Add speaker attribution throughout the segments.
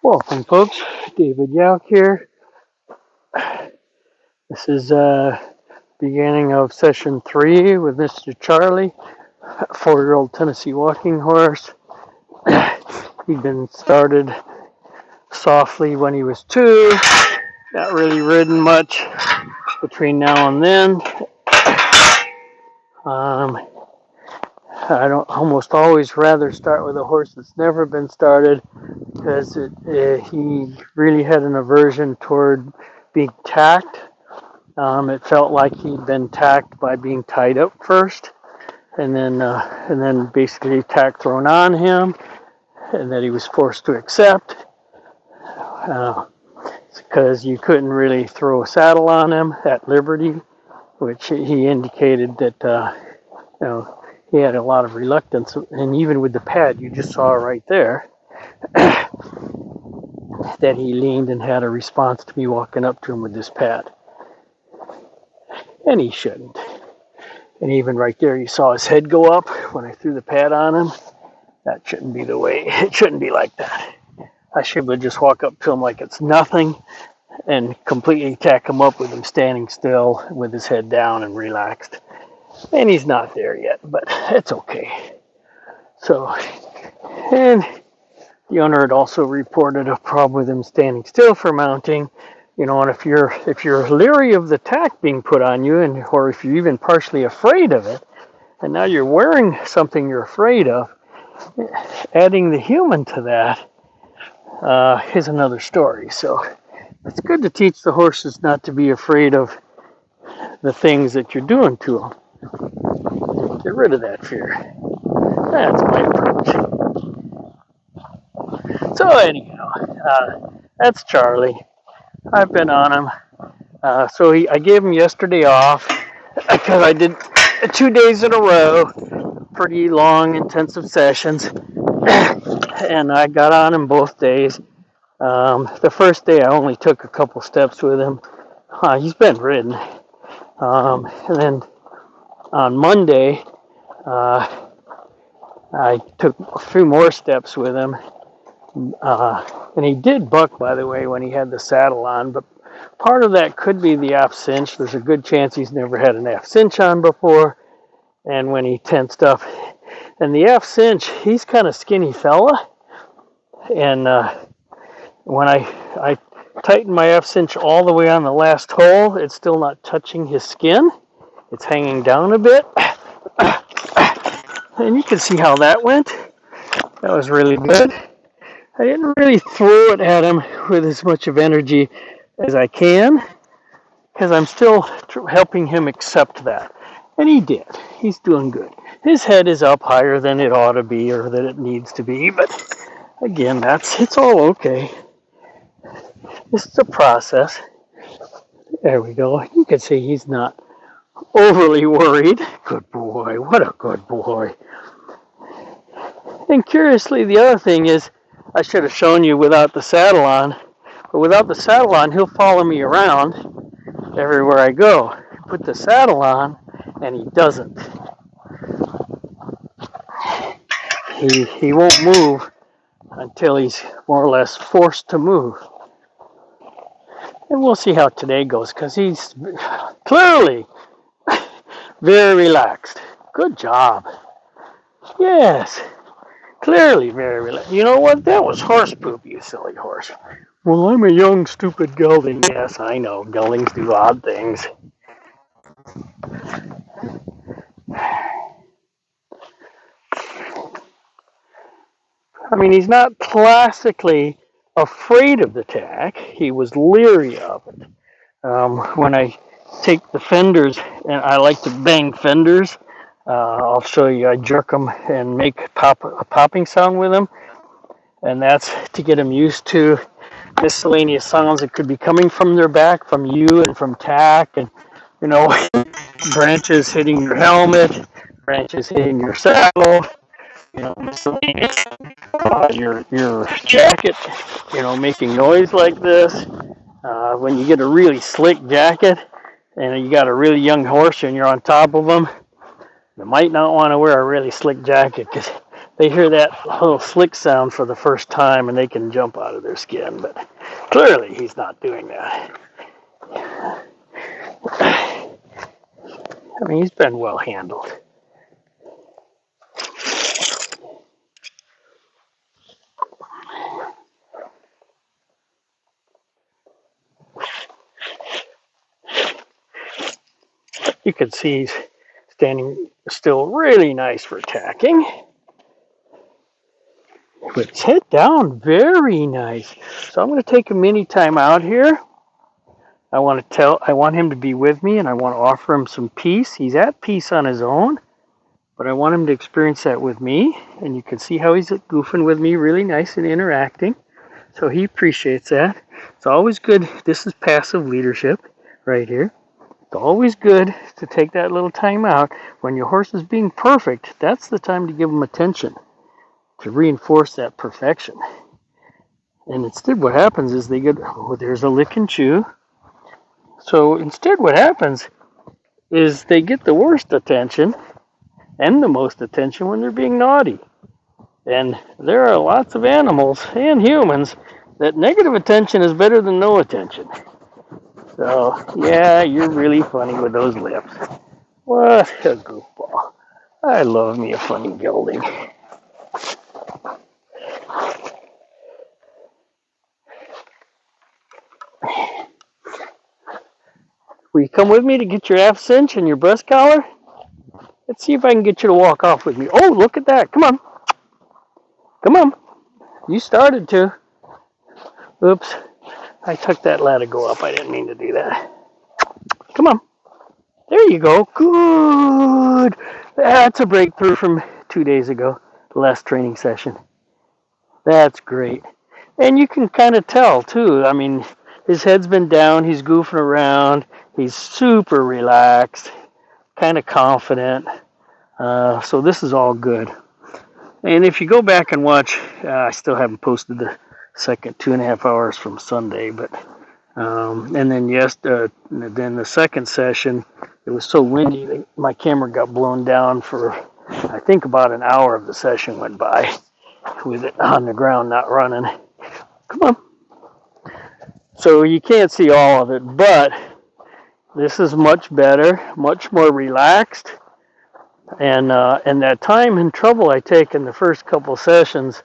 Speaker 1: Welcome, folks. David Yauk here. This is beginning of session 3 with Mr. Charlie, a 4-year-old Tennessee walking horse. He'd been started softly when he was 2, not really ridden much between now and then. I don't almost always rather start with a horse that's never been started because he really had an aversion toward being tacked. It felt like he'd been tacked by being tied up first, and then basically tack thrown on him, and that he was forced to accept because you couldn't really throw a saddle on him at liberty, which he indicated that he had a lot of reluctance, and even with the pad you just saw right there, that he leaned and had a response to me walking up to him with this pad. And he shouldn't. And even right there, you saw his head go up when I threw the pad on him. That shouldn't be the way. It shouldn't be like that. I should just walk up to him like it's nothing and completely tack him up with him standing still with his head down and relaxed. And he's not there yet, but it's okay. So, and the owner had also reported a problem with him standing still for mounting. And if you're leery of the tack being put on you, or if you're even partially afraid of it, and now you're wearing something you're afraid of, adding the human to that is another story. So it's good to teach the horses not to be afraid of the things that you're doing to them. Get rid of that fear. That's my approach. So anyhow, that's Charlie. I've been on him. I gave him yesterday off because I did 2 days in a row, pretty long, intensive sessions, and I got on him both days. The first day I only took a couple steps with him. He's been ridden. And then on Monday, I took a few more steps with him. And he did buck, by the way, when he had the saddle on, but part of that could be the aft cinch. There's a good chance he's never had an aft cinch on before. And when he tensed up, and the aft cinch, he's kind of skinny fella. And when I tightened my aft cinch all the way on the last hole, it's still not touching his skin. It's hanging down a bit. And you can see how that went. That was really good. I didn't really throw it at him with as much of energy as I can, because I'm still helping him accept that. And he did. He's doing good. His head is up higher than it ought to be or that it needs to be, but again, it's all okay. This is a process. There we go. You can see he's not overly worried. Good boy. What a good boy. And curiously, the other thing is, I should have shown you without the saddle on, but without the saddle on, he'll follow me around everywhere I go. Put the saddle on, and he doesn't. He won't move until he's more or less forced to move. And we'll see how today goes, because he's clearly very relaxed. Good job. Yes. Clearly very relaxed. You know what? That was horse poop, you silly horse. Well, I'm a young, stupid gelding. Yes, I know. Geldings do odd things. I mean, he's not classically afraid of the tack. He was leery of it. When I take the fenders, and I like to bang fenders, I'll show you. I jerk them and make a popping sound with them. And that's to get them used to miscellaneous sounds that could be coming from their back, from you, and from tack, and branches hitting your helmet, branches hitting your saddle, miscellaneous, your jacket, making noise like this. When you get a really slick jacket and you got a really young horse and you're on top of them, you might not want to wear a really slick jacket because they hear that little slick sound for the first time and they can jump out of their skin. But clearly he's not doing that. I mean, he's been well handled. You can see he's standing still really nice for attacking. With his head down, very nice. So I'm going to take a mini time out here. I want him to be with me, and I want to offer him some peace. He's at peace on his own, but I want him to experience that with me. And you can see how he's goofing with me, really nice and interacting. So he appreciates that. It's always good. This is passive leadership right here. It's always good to take that little time out. When your horse is being perfect, that's the time to give him attention, to reinforce that perfection. And instead what happens is they get, oh, there's a lick and chew. So instead what happens is they get the worst attention and the most attention when they're being naughty. And there are lots of animals and humans that negative attention is better than no attention. So, yeah, you're really funny with those lips. What a goofball. I love me a funny gelding. Will you come with me to get your aft cinch and your breast collar? Let's see if I can get you to walk off with me. Oh, look at that. Come on. Come on. You started to. Oops. I took that Latigo up. I didn't mean to do that. Come on. There you go. Good. That's a breakthrough from 2 days ago, the last training session. That's great. And you can kind of tell, too. I mean, his head's been down. He's goofing around. He's super relaxed, kind of confident. So this is all good. And if you go back and watch, I still haven't posted the second 2.5 hours from Sunday, but and then then the second session, it was so windy that my camera got blown down for, I think about an hour of the session went by with it on the ground, not running. Come on. So you can't see all of it, but this is much better, much more relaxed. And that time and trouble I take in the first couple sessions,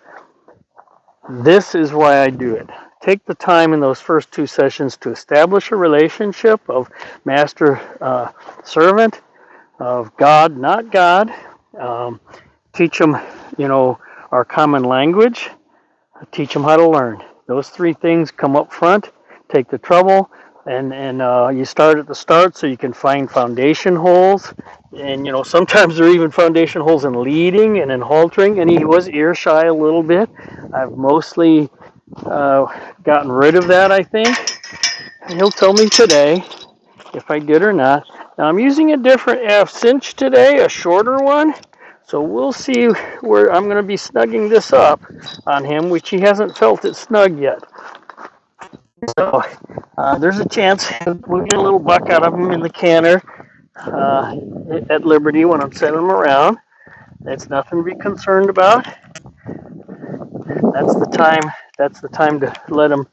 Speaker 1: this is why I do it. Take the time in those first 2 sessions to establish a relationship of master-servant, of God, not God. Teach them, our common language. Teach them how to learn. Those 3 things come up front. Take the trouble. And you start at the start so you can find foundation holes. And, sometimes there are even foundation holes in leading and in haltering. And he was ear shy a little bit. I've mostly gotten rid of that, I think. And he'll tell me today if I did or not. Now, I'm using a different aft cinch today, a shorter one. So we'll see where I'm going to be snugging this up on him, which he hasn't felt it snug yet. So there's a chance we'll get a little buck out of him in the canter at Liberty when I'm sending him around. That's nothing to be concerned about. That's the time to let him,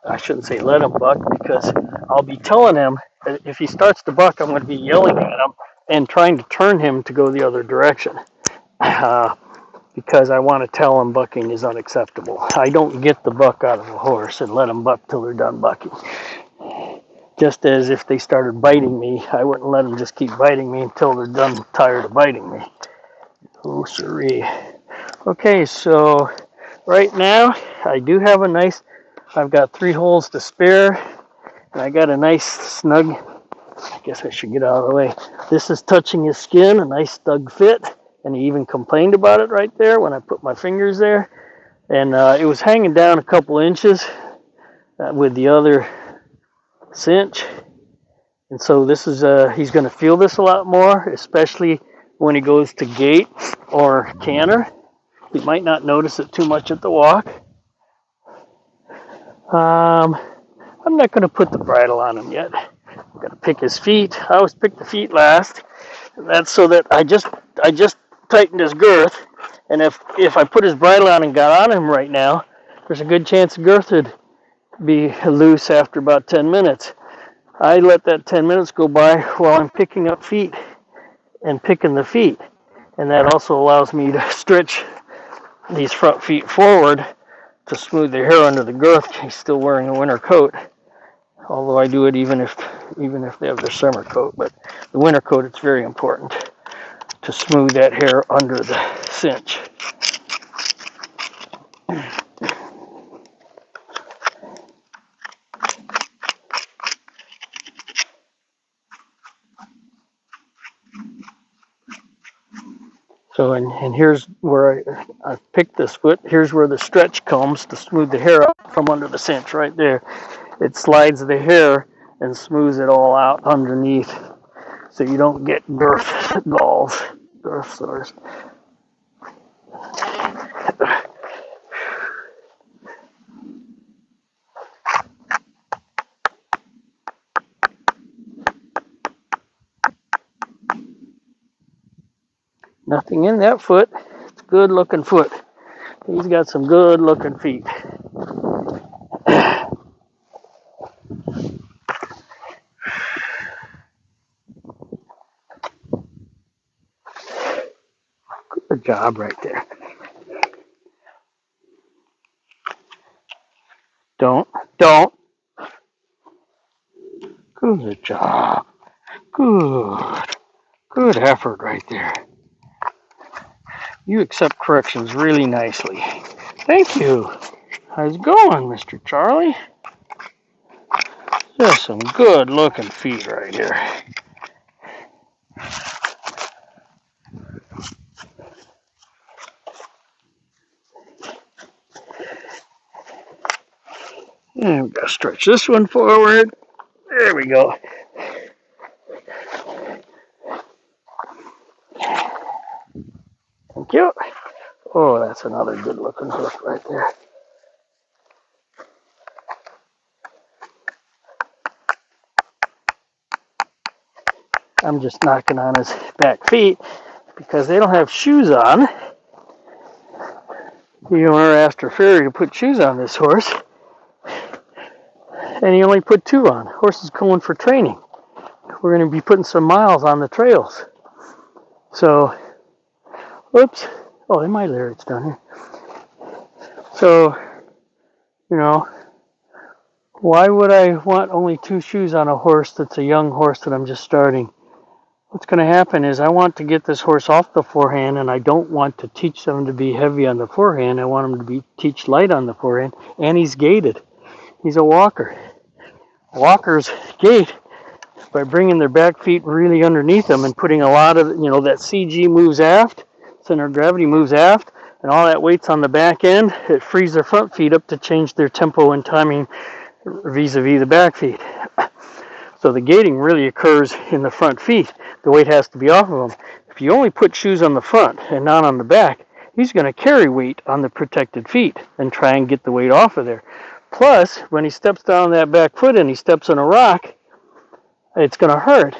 Speaker 1: I shouldn't say let him buck, because I'll be telling him that if he starts to buck, I'm going to be yelling at him and trying to turn him to go the other direction. Because I want to tell him bucking is unacceptable. I don't get the buck out of a horse and let them buck till they're done bucking. Just as if they started biting me, I wouldn't let them just keep biting me until they're done tired of biting me. Oh, siree. Okay, so right now I do have I've got 3 holes to spare, and I got a nice snug, I guess I should get out of the way. This is touching his skin, a nice snug fit. And he even complained about it right there when I put my fingers there. And it was hanging down a couple inches with the other cinch. And so this is, he's going to feel this a lot more, especially when he goes to gait or canter. He might not notice it too much at the walk. I'm not going to put the bridle on him yet. I'm going to pick his feet. I always pick the feet last. That's so that I just tightened his girth, and if I put his bridle on and got on him right now, there's a good chance the girth would be loose after about 10 minutes. I let that 10 minutes go by while I'm picking up feet and picking the feet, and that also allows me to stretch these front feet forward to smooth the hair under the girth. He's still wearing a winter coat, although I do it even if they have their summer coat. But the winter coat, it's very important to smooth that hair under the cinch. So, and here's where I picked this foot. Here's where the stretch comes to smooth the hair out from under the cinch right there. It slides the hair and smooths it all out underneath so you don't get girth galls, girth sores. Nothing in that foot. It's a good looking foot. He's got some good looking feet. Good job right there. Don't. Good job. Good effort right there. You accept corrections really nicely. Thank you. How's it going, Mr. Charlie? Just some good looking feet right here. And we gotta stretch this one forward. There we go. Thank you. Oh, that's another good looking hoof right there. I'm just knocking on his back feet because they don't have shoes on. The owner asked her farrier to put shoes on this horse, and he only put 2 on. Horse is going for training. We're going to be putting some miles on the trails. So, oops. Oh, and my lyrics down here. So, you know, why would I want only 2 shoes on a horse that's a young horse that I'm just starting? What's going to happen is I want to get this horse off the forehand, and I don't want to teach them to be heavy on the forehand. I want him to teach light on the forehand, and he's gaited. He's a walker. Walkers gait by bringing their back feet really underneath them and putting a lot of, that CG moves aft, center of gravity moves aft, and all that weight's on the back end. It frees their front feet up to change their tempo and timing vis-a-vis the back feet. So the gating really occurs in the front feet. The weight has to be off of them. If you only put shoes on the front and not on the back, he's going to carry weight on the protected feet and try and get the weight off of there. Plus, when he steps down that back foot and he steps on a rock, it's going to hurt.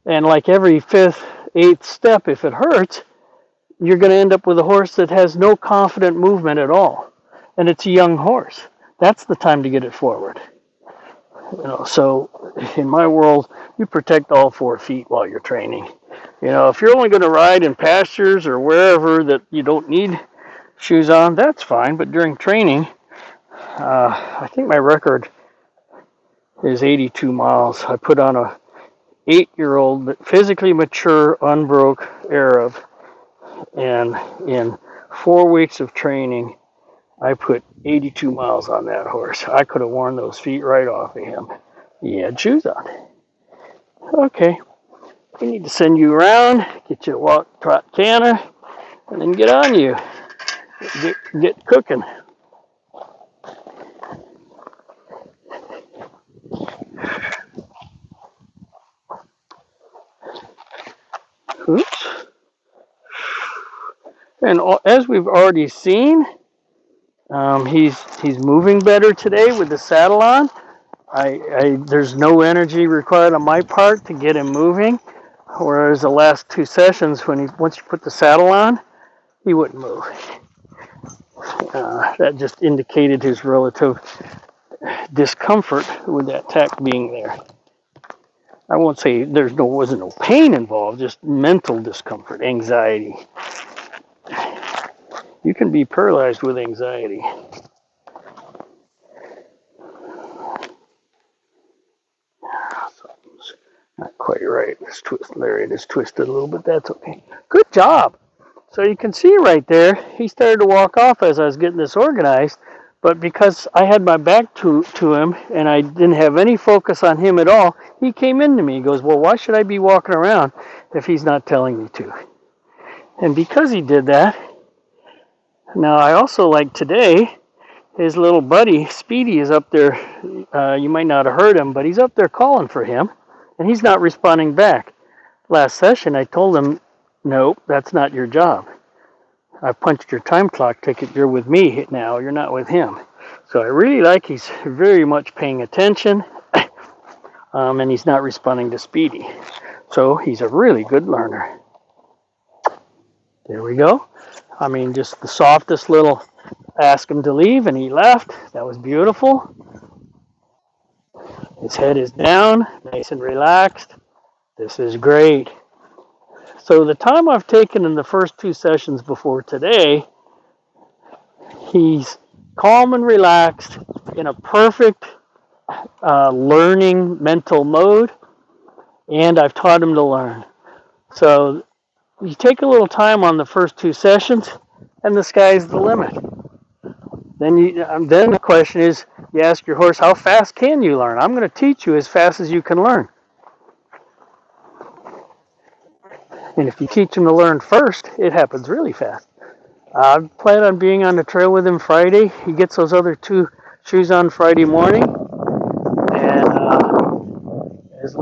Speaker 1: And like every 5th, 8th step, if it hurts, you're going to end up with a horse that has no confident movement at all. And it's a young horse. That's the time to get it forward. So in my world, you protect all 4 feet while you're training. If you're only going to ride in pastures or wherever that you don't need shoes on, that's fine. But during training, I think my record is 82 miles. I put on a 8-year-old, physically mature, unbroke Arab, and in 4 weeks of training, I put 82 miles on that horse. I could have worn those feet right off of him. He had shoes on. Okay, we need to send you around, get you a walk, trot, canter, and then get on you. Get cooking. Oops. And as we've already seen, he's moving better today with the saddle on. There's no energy required on my part to get him moving. Whereas the last 2 sessions, once you put the saddle on, he wouldn't move. That just indicated his relative discomfort with that tack being there. I won't say wasn't no pain involved, just mental discomfort, anxiety. You can be paralyzed with anxiety. Something's not quite right. Larry, it is twisted a little bit. That's okay. Good job. So you can see right there, he started to walk off as I was getting this organized, but because I had my back to him and I didn't have any focus on him at all, he came into me. He goes, well, why should I be walking around if he's not telling me to? And because he did that, now I also like today, his little buddy, Speedy, is up there. You might not have heard him, but he's up there calling for him, and he's not responding back. Last session, I told him, nope, that's not your job. I punched your time clock ticket. You're with me now. You're not with him. So I really like he's very much paying attention, and he's not responding to Speedy. So he's a really good learner. There we go. I mean, just the softest little ask him to leave, and he left. That was beautiful. His head is down, nice and relaxed. This is great. So the time I've taken in the first 2 sessions before today, he's calm and relaxed in a perfect learning mental mode, and I've taught him to learn. So you take a little time on the first 2 sessions, and the sky's the limit. Then the question is, you ask your horse, how fast can you learn? I'm going to teach you as fast as you can learn. And if you teach him to learn first, it happens really fast. I plan on being on the trail with him Friday. He gets those other 2 shoes on Friday morning. And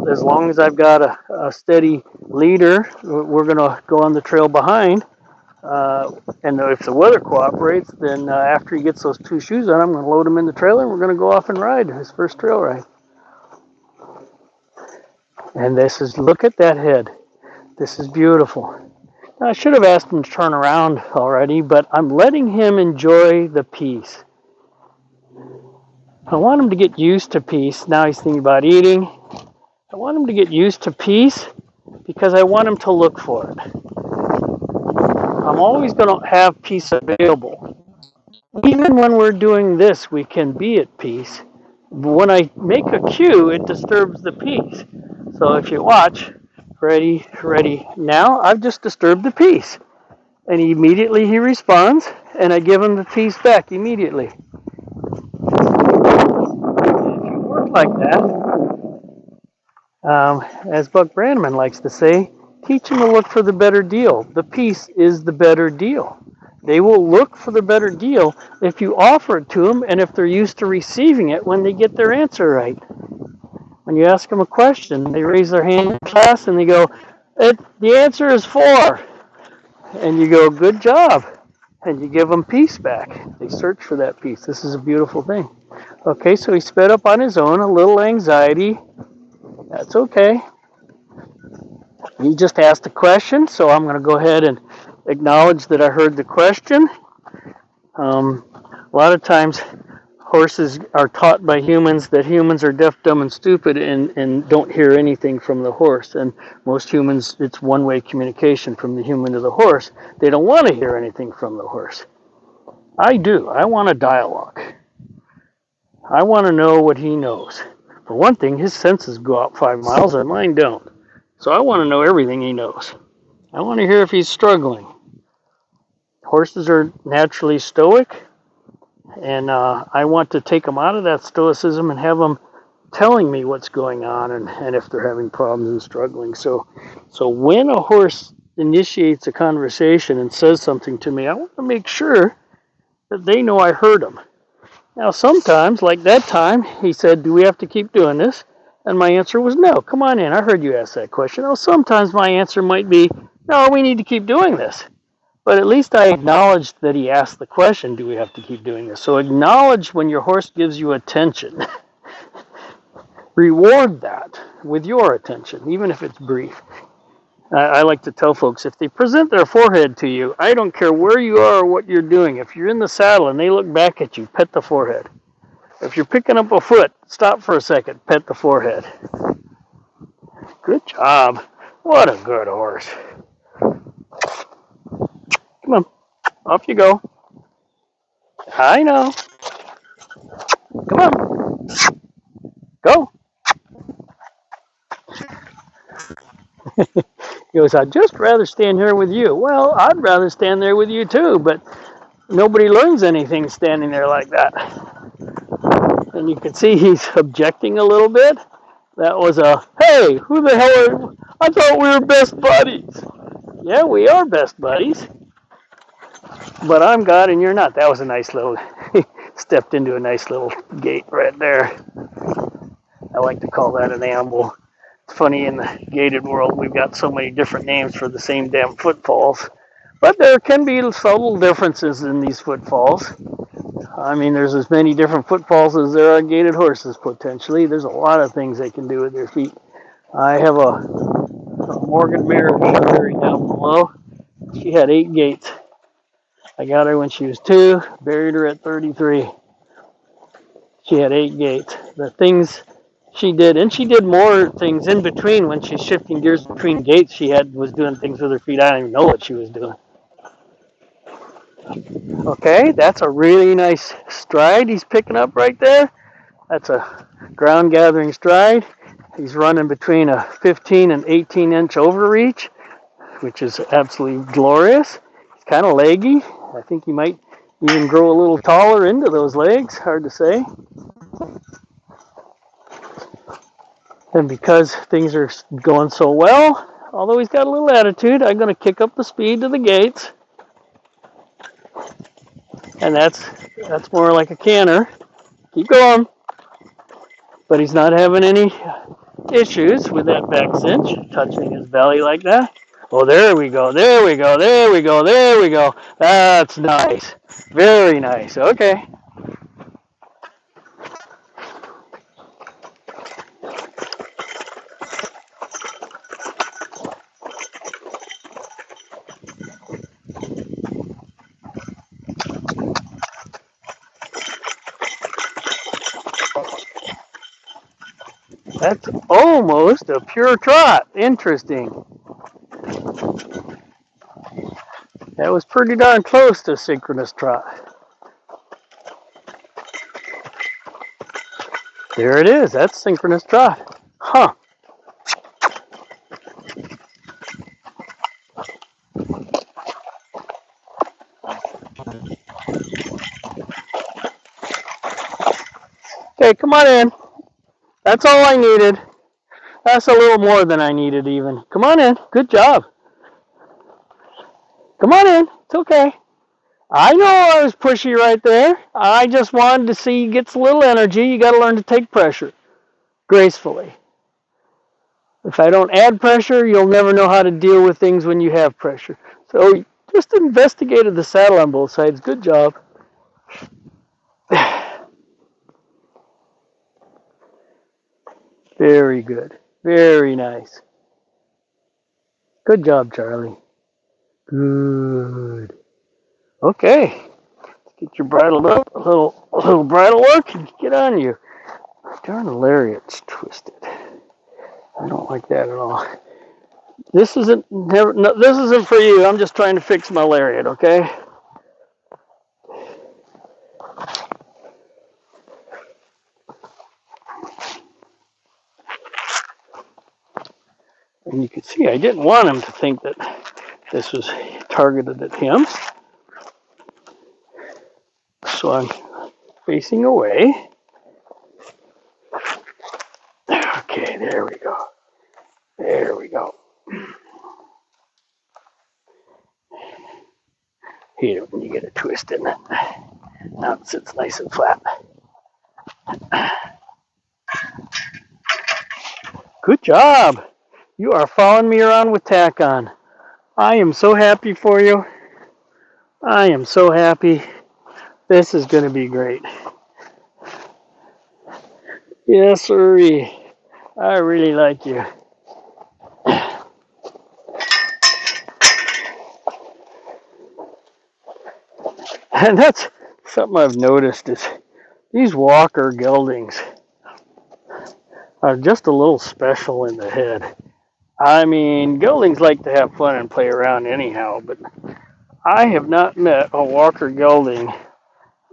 Speaker 1: as long as I've got a steady leader, we're going to go on the trail behind. And if the weather cooperates, then after he gets those 2 shoes on, I'm going to load him in the trailer and we're going to go off and ride his first trail ride. And look at that head. This is beautiful. Now, I should have asked him to turn around already, but I'm letting him enjoy the peace. I want him to get used to peace. Now he's thinking about eating. I want him to get used to peace because I want him to look for it. I'm always going to have peace available. Even when we're doing this, we can be at peace. When I make a cue, it disturbs the peace. So if you watch, ready, now I've just disturbed the peace. And immediately he responds, and I give him the peace back immediately. If you work like that, as Buck Brandman likes to say, teach them to look for the better deal. The peace is the better deal. They will look for the better deal if you offer it to them and if they're used to receiving it when they get their answer right. When you ask them a question, they raise their hand in class and they go, the answer is 4. And you go, good job. And you give them peace back. They search for that peace. This is a beautiful thing. Okay, so he sped up on his own, a little anxiety. That's okay. He just asked a question, so I'm going to go ahead and acknowledge that I heard the question. A lot of times horses are taught by humans that humans are deaf, dumb, and stupid and don't hear anything from the horse. And most humans, it's one-way communication from the human to the horse. They don't want to hear anything from the horse. I do. I want a dialogue. I want to know what he knows. For one thing, his senses go out 5 miles and mine don't. So I want to know everything he knows. I want to hear if he's struggling. Horses are naturally stoic, and I want to take them out of that stoicism and have them telling me what's going on and if they're having problems and struggling. So when a horse initiates a conversation and says something to me, I want to make sure that they know I heard them. Now, sometimes, like that time, he said, do we have to keep doing this? And my answer was no. Come on in. I heard you ask that question. Now, sometimes my answer might be, no, we need to keep doing this. But at least I acknowledged that he asked the question, do we have to keep doing this? So acknowledge when your horse gives you attention. Reward that with your attention, even if it's brief. I like to tell folks, if they present their forehead to you, I don't care where you are or what you're doing. If you're in the saddle and they look back at you, pet the forehead. If you're picking up a foot, stop for a second, pet the forehead. Good job. What a good horse. Come on, off you go. I know. Come on, go. He goes, I'd just rather stand here with you. Well, I'd rather stand there with you too, but nobody learns anything standing there like that. And you can see he's objecting a little bit. That was a, hey, who the hell are you? I thought we were best buddies. Yeah, we are best buddies, but I'm God and you're not. That was a nice little, he stepped into a nice little gate right there. I like to call that an amble. It's funny, in the gated world, we've got so many different names for the same damn footfalls. But there can be subtle differences in these footfalls. I mean, there's as many different footfalls as there are gated horses, potentially. There's a lot of things they can do with their feet. I have a Morgan mare buried down below. She had 8 gaits. I got her when she was 2, buried her at 33. She had 8 gaits. The things she did, and she did more things in between when she's shifting gears between gaits. She was doing things with her feet. I don't even know what she was doing. Okay, that's a really nice stride he's picking up right there. That's a ground gathering stride. He's running between a 15 and 18 inch overreach, which is absolutely glorious. He's kind of leggy. I think he might even grow a little taller into those legs. Hard to say. And because things are going so well, although he's got a little attitude, I'm going to kick up the speed to the gates. And that's more like a canter. Keep going. But he's not having any issues with that back cinch, touching his belly like that. Oh, there we go, there we go, there we go, there we go. That's nice. Very nice. Okay. That's almost a pure trot. Interesting. That was pretty darn close to synchronous trot. There it is. That's synchronous trot. Huh. Okay, come on in. That's all I needed. That's a little more than I needed even. Come on in. Good job. Come on in. It's okay. I know I was pushy right there. I just wanted to see he gets a little energy. You got to learn to take pressure gracefully. If I don't add pressure, you'll never know how to deal with things when you have pressure. So just investigated the saddle on both sides. Good job. Very good. Very nice. Good job, Charlie. Good. Okay. Let's get you bridled up. A little bridle work and get on you. Darn, the lariat's twisted. I don't like that at all. This isn't for you. I'm just trying to fix my lariat, okay? And you can see I didn't want him to think that this was targeted at him. So I'm facing away. Okay, there we go. There we go. Hate it when you get a twist in it. Now it sits nice and flat. Good job. You are following me around with tack on. I am so happy for you. I am so happy. This is going to be great. Yes, sirree. I really like you. And that's something I've noticed is these walker geldings are just a little special in the head. I mean, geldings like to have fun and play around anyhow, but I have not met a walker gelding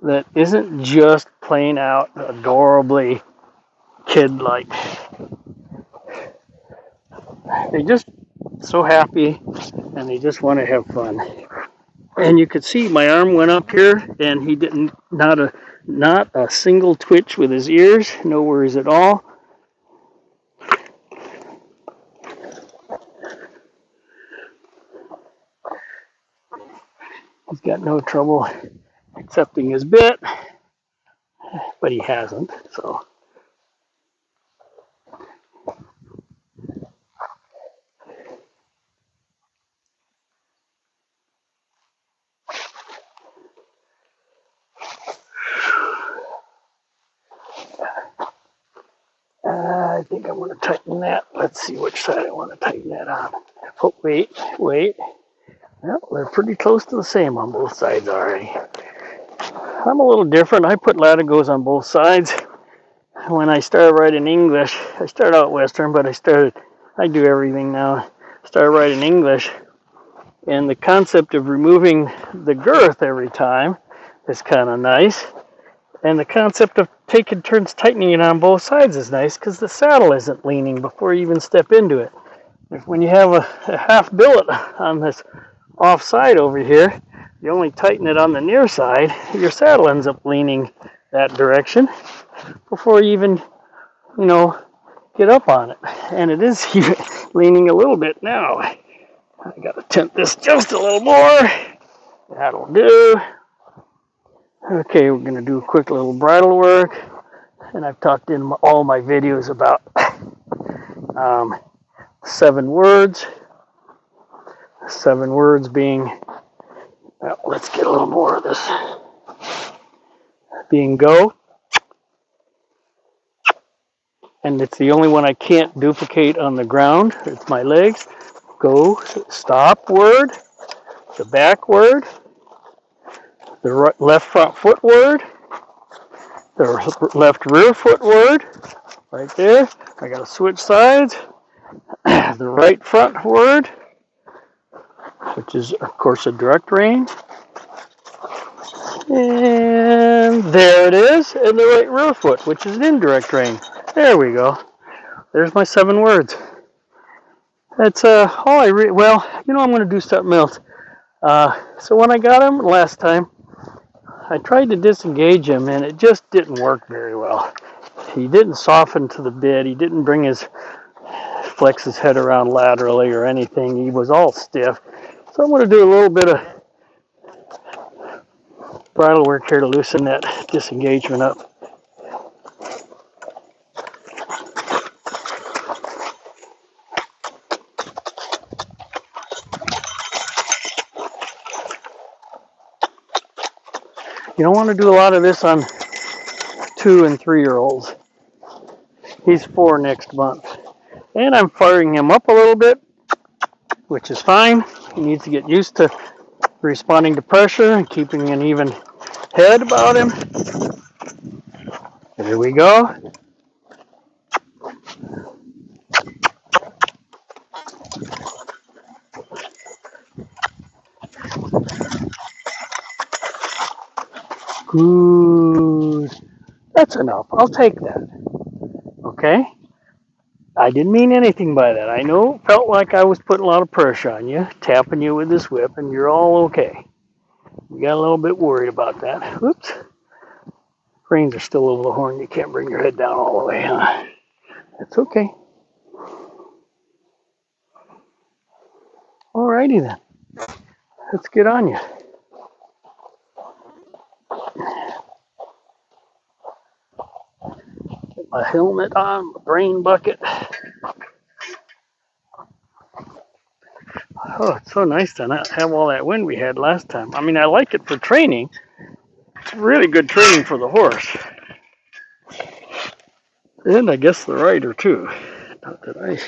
Speaker 1: that isn't just plain out adorably kid-like. They just so happy and they just want to have fun. And you could see my arm went up here and he didn't, not a single twitch with his ears, no worries at all. He's got no trouble accepting his bit, but he hasn't, so. I think I want to tighten that. Let's see which side I want to tighten that on. Oh, wait. Well, they're pretty close to the same on both sides already. I'm a little different. I put latigos on both sides. When I started writing English, I started out Western, but I do everything now. Started writing English, and the concept of removing the girth every time is kind of nice. And the concept of taking turns tightening it on both sides is nice because the saddle isn't leaning before you even step into it. When you have a half billet on this off side over here, you only tighten it on the near side, your saddle ends up leaning that direction before you even, get up on it. And it is leaning a little bit now. I gotta tint this just a little more. That'll do. Okay, we're gonna do a quick little bridle work. And I've talked in all my videos about 7 words. 7 words being, well, let's get a little more of this. Being go. And it's the only one I can't duplicate on the ground. It's my legs. Go, stop word, the back word, the left front foot word, the left rear foot word, right there. I got to switch sides. The right front word, which is, of course, a direct rein. And there it is. And the right rear foot, which is an indirect rein. There we go. There's my 7 words. That's all I read. Well, I'm going to do something else. So when I got him last time, I tried to disengage him, and it just didn't work very well. He didn't soften to the bit. He didn't flex his head around laterally or anything. He was all stiff. So I'm going to do a little bit of bridle work here to loosen that disengagement up. You don't want to do a lot of this on 2 and 3-year-olds. He's 4 next month. And I'm firing him up a little bit, which is fine. He needs to get used to responding to pressure and keeping an even head about him. There we go. Good. That's enough. I'll take that. Okay? I didn't mean anything by that. I know it felt like I was putting a lot of pressure on you, tapping you with this whip, and you're all okay. You got a little bit worried about that. Oops. Reins are still over the horn. You can't bring your head down all the way, huh? That's okay. Alrighty then. Let's get on you. Get my helmet on, my brain bucket. Oh, it's so nice to not have all that wind we had last time. I mean, I like it for training. It's really good training for the horse. And I guess the rider, too. Not that I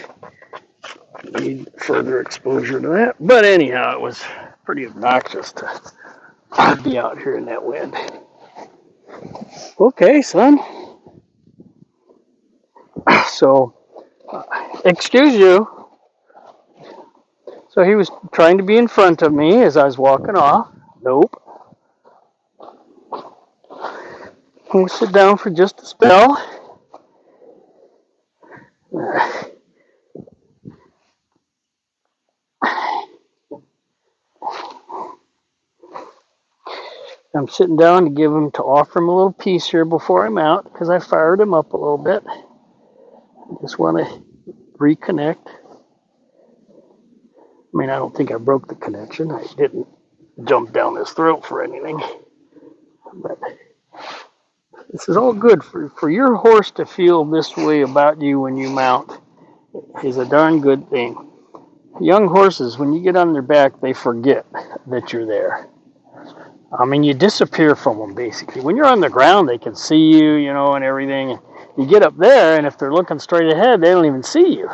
Speaker 1: need further exposure to that. But anyhow, it was pretty obnoxious to I'd be out here in that wind. Okay, son. So, excuse you. So he was trying to be in front of me as I was walking off. Nope. We'll sit down for just a spell. I'm sitting down to offer him a little piece here before I'm out because I fired him up a little bit. I just want to reconnect. I mean, I don't think I broke the connection. I didn't jump down his throat for anything. But this is all good for your horse to feel this way about you when you mount is a darn good thing. Young horses, when you get on their back, they forget that you're there. I mean, you disappear from them, basically. When you're on the ground, they can see you, you know, and everything. You get up there, and if they're looking straight ahead, they don't even see you.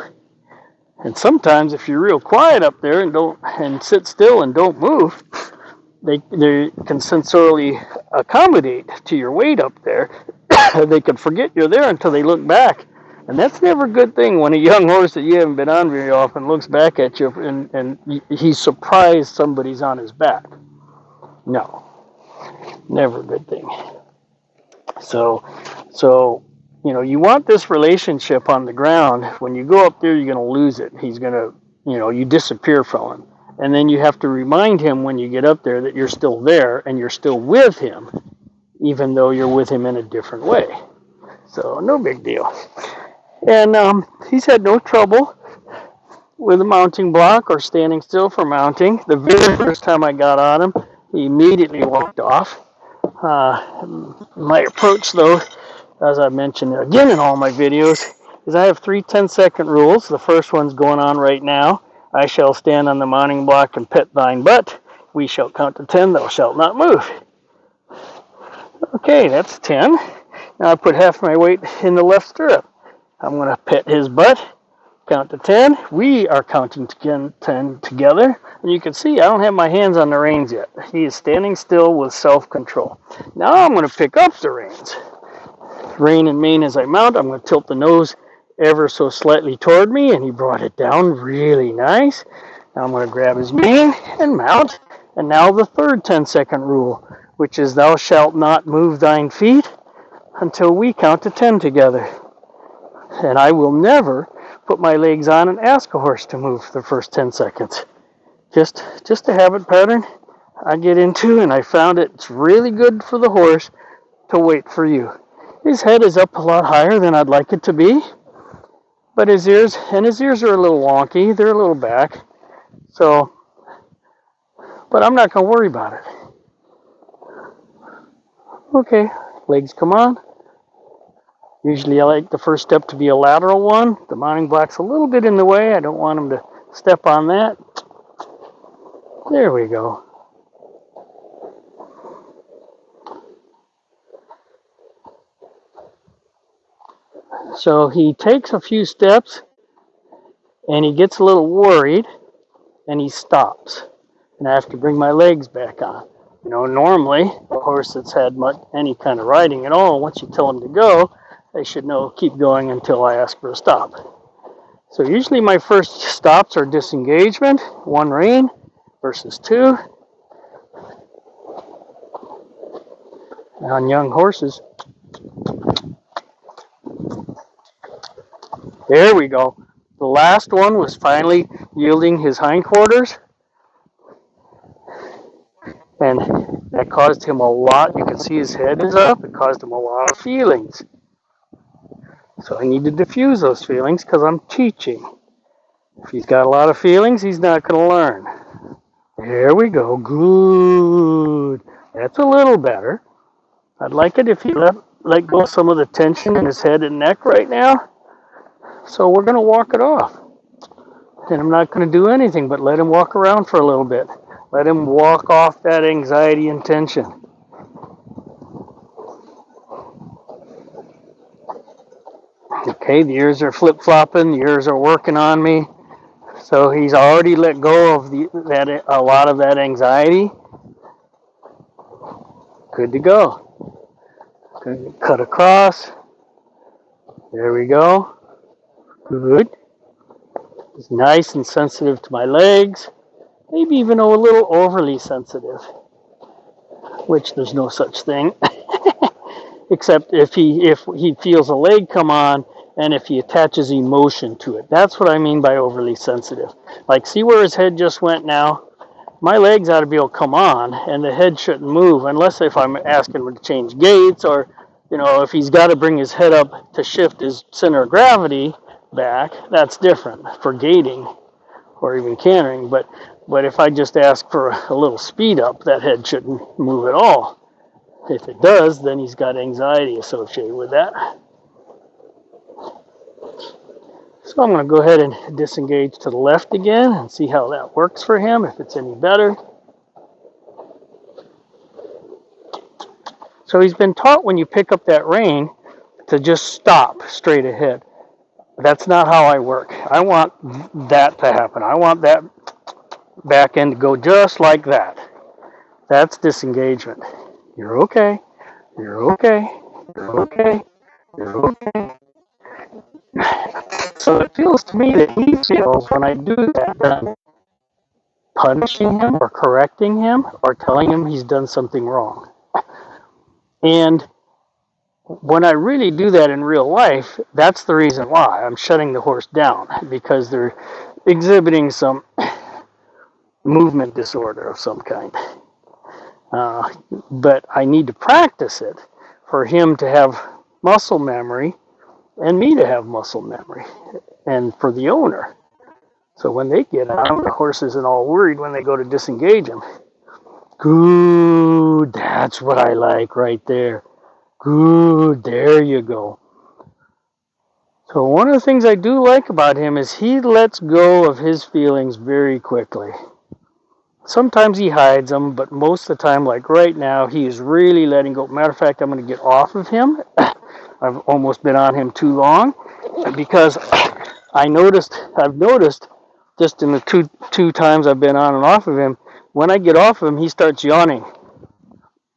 Speaker 1: And sometimes, if you're real quiet up there and sit still and don't move, they can sensorily accommodate to your weight up there. They can forget you're there until they look back. And that's never a good thing when a young horse that you haven't been on very often looks back at you and he's surprised somebody's on his back. No, never a good thing. So, you know, you want this relationship on the ground. When you go up there, you're going to lose it. He's going to, you know, you disappear from him. And then you have to remind him when you get up there that you're still there and you're still with him, even though you're with him in a different way. So, no big deal. And he's had no trouble with a mounting block or standing still for mounting. The very first time I got on him, he immediately walked off. My approach, though, as I mentioned again in all my videos, is I have 3 10-second rules. The first one's going on right now. I shall stand on the mounting block and pet thine butt. We shall count to 10, thou shalt not move. Okay, that's 10. Now I put half my weight in the left stirrup. I'm going to pet his butt, count to 10. We are counting to 10 together. And you can see I don't have my hands on the reins yet. He is standing still with self-control. Now I'm going to pick up the reins. Rein and mane as I mount. I'm going to tilt the nose ever so slightly toward me, and he brought it down really nice. Now I'm going to grab his mane and mount. And now the third 10-second rule, which is thou shalt not move thine feet until we count to 10 together. And I will never put my legs on and ask a horse to move for the first 10 seconds. Just a habit pattern I get into, and I found it's really good for the horse to wait for you. His head is up a lot higher than I'd like it to be, but his ears are a little wonky. They're a little back. So, but I'm not going to worry about it. Okay, legs come on. Usually I like the first step to be a lateral one. The mounting block's a little bit in the way. I don't want him to step on that. There we go. So he takes a few steps and he gets a little worried and he stops. And I have to bring my legs back on. You know, normally a horse that's had any kind of riding at all, once you tell him to go, they should know keep going until I ask for a stop. So usually my first stops are disengagement, 1 rein versus 2. And on young horses, there we go. The last one was finally yielding his hindquarters. And that caused him a lot. You can see his head is up. It caused him a lot of feelings. So I need to diffuse those feelings because I'm teaching. If he's got a lot of feelings, he's not going to learn. There we go. Good. That's a little better. I'd like it if he let go of some of the tension in his head and neck right now. So we're going to walk it off. And I'm not going to do anything but let him walk around for a little bit. Let him walk off that anxiety and tension. Okay, the ears are flip-flopping. The ears are working on me. So he's already let go of a lot of that anxiety. Good to go. Cut across. There we go. Good. He's nice and sensitive to my legs. Maybe even a little overly sensitive, which there's no such thing. Except if he feels a leg come on and if he attaches emotion to it. That's what I mean by overly sensitive. Like, see where his head just went now? My legs ought to be able to come on, and the head shouldn't move unless if I'm asking him to change gaits, or, if he's got to bring his head up to shift his center of gravity back. That's different for gating or even cantering. But if I just ask for a little speed up, that head shouldn't move at all. If it does, then he's got anxiety associated with that. So I'm going to go ahead and disengage to the left again and see how that works for him, if it's any better. So he's been taught when you pick up that rein to just stop straight ahead. That's not how I work. I want that to happen. I want that back end to go just like that. That's disengagement. You're okay. You're okay. You're okay. You're okay. So it feels to me that he feels when I do that, that I'm punishing him or correcting him or telling him he's done something wrong. And when I really do that in real life, that's the reason why I'm shutting the horse down, because they're exhibiting some movement disorder of some kind. But I need to practice it for him to have muscle memory and me to have muscle memory, and for the owner. So when they get out, the horse isn't all worried when they go to disengage him. Good, that's what I like right there. Good, there you go. So one of the things I do like about him is he lets go of his feelings very quickly. Sometimes he hides them, but most of the time, like right now, he is really letting go. Matter of fact, I'm going to get off of him. I've almost been on him too long, because I've noticed just in the two times I've been on and off of him, when I get off of him, he starts yawning.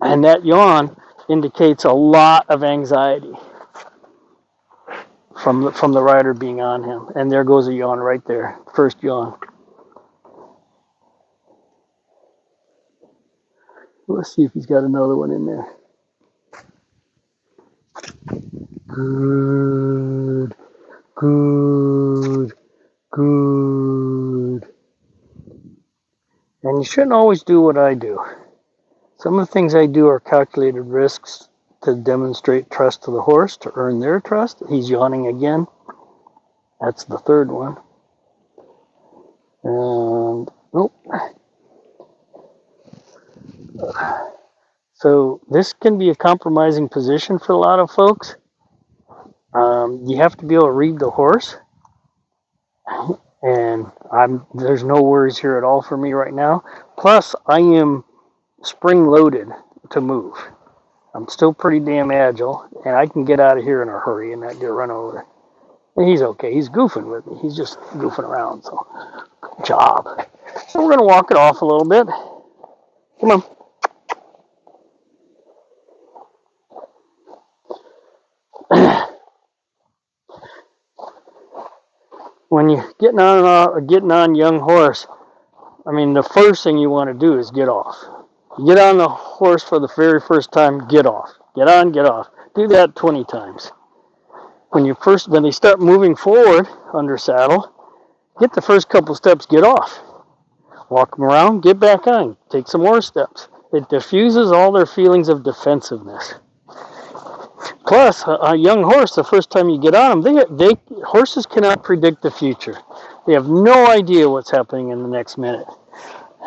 Speaker 1: And that yawn indicates a lot of anxiety from the rider being on him. And there goes a yawn right there, first yawn. Let's see if he's got another one in there. Good, good, good. And you shouldn't always do what I do. Some of the things I do are calculated risks to demonstrate trust to the horse, to earn their trust. He's yawning again. That's the third one. And, nope. So this can be a compromising position for a lot of folks. You have to be able to read the horse. And there's no worries here at all for me right now. Plus, I am spring-loaded to move. I'm still pretty damn agile, and I can get out of here in a hurry and not get run over. And he's okay. He's goofing with me. He's just goofing around, so good job. So we're going to walk it off a little bit. Come on. When you're getting on young horse, I mean, the first thing you want to do is get off. You get on the horse for the very first time, get off. Get on, get off. Do that 20 times. When they start moving forward under saddle, get the first couple steps, get off. Walk them around, get back on. Take some more steps. It diffuses all their feelings of defensiveness. Plus, a young horse, the first time you get on them, horses cannot predict the future. They have no idea what's happening in the next minute.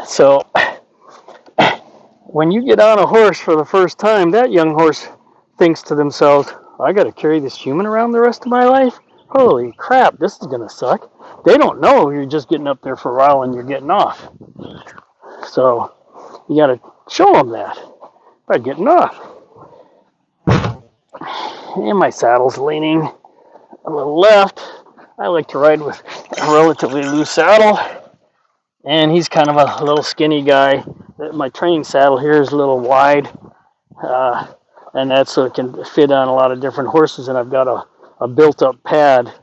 Speaker 1: So, when you get on a horse for the first time, that young horse thinks to themselves, I got to carry this human around the rest of my life? Holy crap, this is going to suck. They don't know you're just getting up there for a while and you're getting off. So, you got to show them that by getting off. And my saddle's leaning a little left. I like to ride with a relatively loose saddle. And he's kind of a little skinny guy. My training saddle here is a little wide. and that's so it can fit on a lot of different horses. And I've got a built-up pad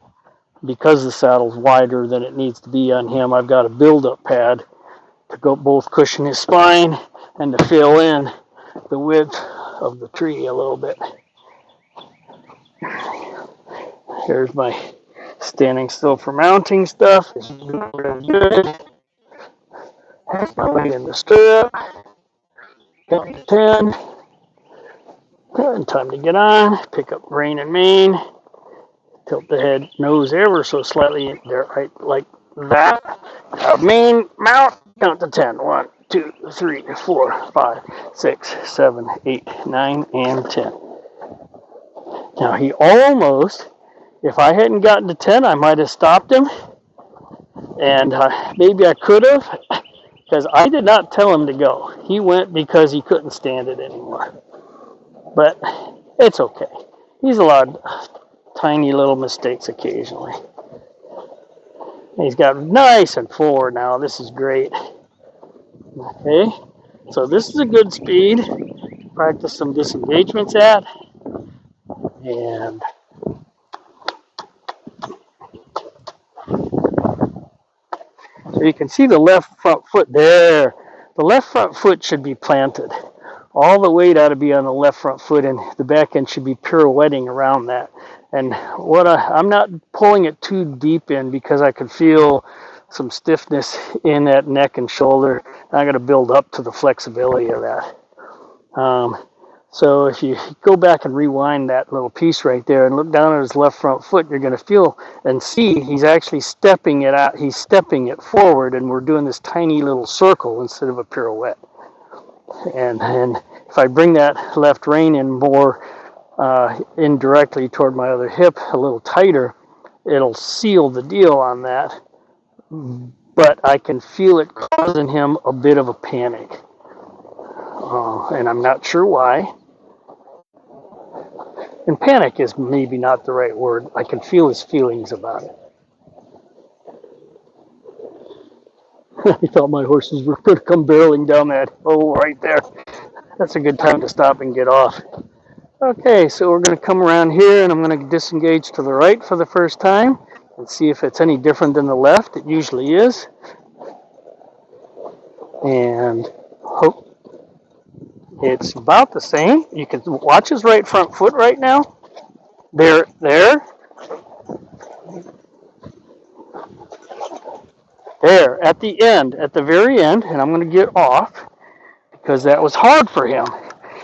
Speaker 1: because the saddle's wider than it needs to be on him. I've got a build-up pad to go both cushion his spine and to fill in the width of the tree a little bit. Here's my standing still for mounting stuff. This is really good. That's my weight in the stirrup. Count to 10. And time to get on. Pick up rein and mane. Tilt the head nose ever so slightly there, right like that. Mane mount. Count to 10. 1, 2, 3, 4, 5, 6, 7, 8, 9, and 10. Now he almost, if I hadn't gotten to 10, I might have stopped him. And maybe I could have, because I did not tell him to go. He went because he couldn't stand it anymore. But it's okay. He's allowed tiny little mistakes occasionally. He's got nice and forward now. This is great. Okay, so this is a good speed. Practice some disengagements at. And so you can see the left front foot there. The left front foot should be planted. All the weight ought to be on the left front foot, and the back end should be pirouetting around that. And I'm not pulling it too deep in because I could feel some stiffness in that neck and shoulder. I'm going to build up to the flexibility of that. So if you go back and rewind that little piece right there and look down at his left front foot, you're going to feel and see he's actually stepping it out. He's stepping it forward, and we're doing this tiny little circle instead of a pirouette. And if I bring that left rein in more indirectly toward my other hip, a little tighter, it'll seal the deal on that. But I can feel it causing him a bit of a panic. And I'm not sure why. And panic is maybe not the right word. I can feel his feelings about it. I thought my horses were going to come barreling down that hole right there. That's a good time to stop and get off. Okay, so we're going to come around here, and I'm going to disengage to the right for the first time and see if it's any different than the left. It usually is. And hope it's about the same. You can watch his right front foot right now. There. There, at the end, at the very end, and I'm going to get off because that was hard for him.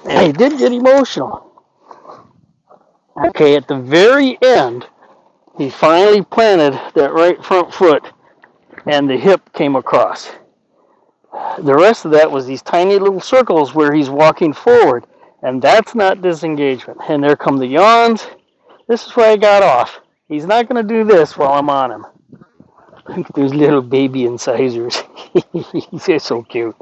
Speaker 1: And he did get emotional. Okay, at the very end, he finally planted that right front foot and the hip came across. The rest of that was these tiny little circles where he's walking forward, and that's not disengagement. And there come the yawns. This is where I got off. He's not going to do this while I'm on him. Look at those little baby incisors. He's so cute.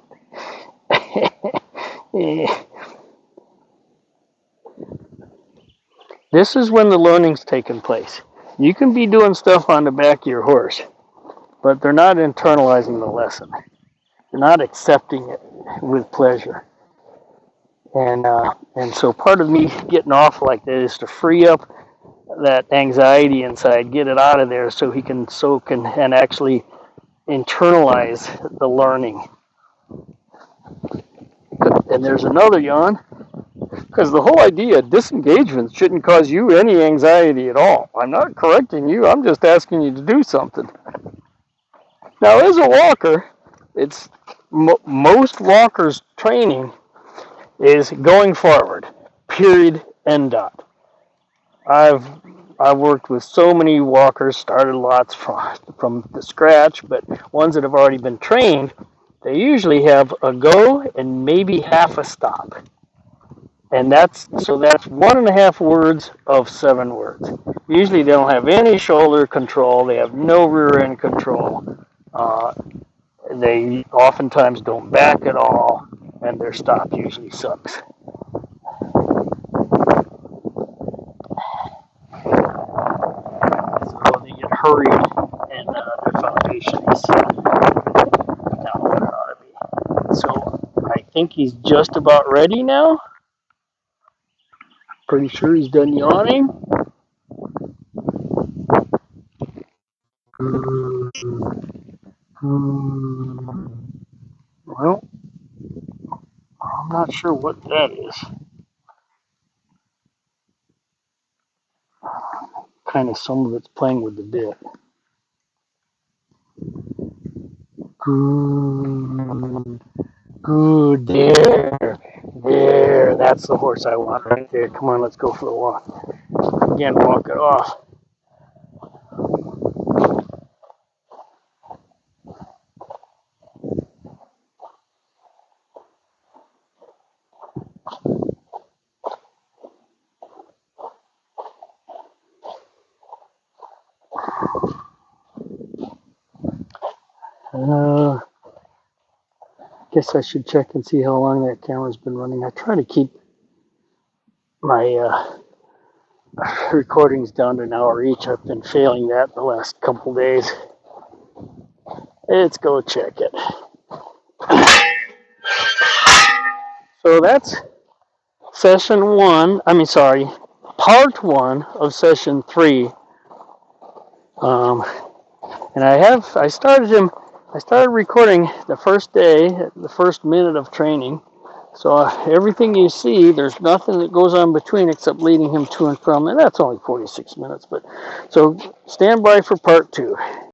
Speaker 1: This is when the learning's taking place. You can be doing stuff on the back of your horse, but they're not internalizing the lesson. They're not accepting it with pleasure. And so part of me getting off like that is to free up that anxiety inside, get it out of there so he can soak and actually internalize the learning. And there's another yawn, because the whole idea of disengagement shouldn't cause you any anxiety at all. I'm not correcting you, I'm just asking you to do something. Now, as a walker, it's most walkers' training is going forward, period, end dot. I've worked with so many walkers, started lots from the scratch, but ones that have already been trained, they usually have a go and maybe half a stop. And that's 1.5 words of 7 words. Usually they don't have any shoulder control, they have no rear end control. They oftentimes don't back at all, and their stop usually sucks. So they get hurried, and their foundation is down where it ought to be. So I think he's just about ready now. pretty sure he's done yawning. Well, I'm not sure what that is. Kind of some of it's playing with the bit. Good, there. There, that's the horse I want right there. Come on, let's go for the walk. Again, walk it off. Guess I should check and see how long that camera's been running. I try to keep my recordings down to an hour each. I've been failing that the last couple days. Let's go check it. So that's session one. Part one of session 3. And I started recording the first day, the first minute of training. So everything you see, there's nothing that goes on between except leading him to and from, and that's only 46 minutes. But so stand by for part 2.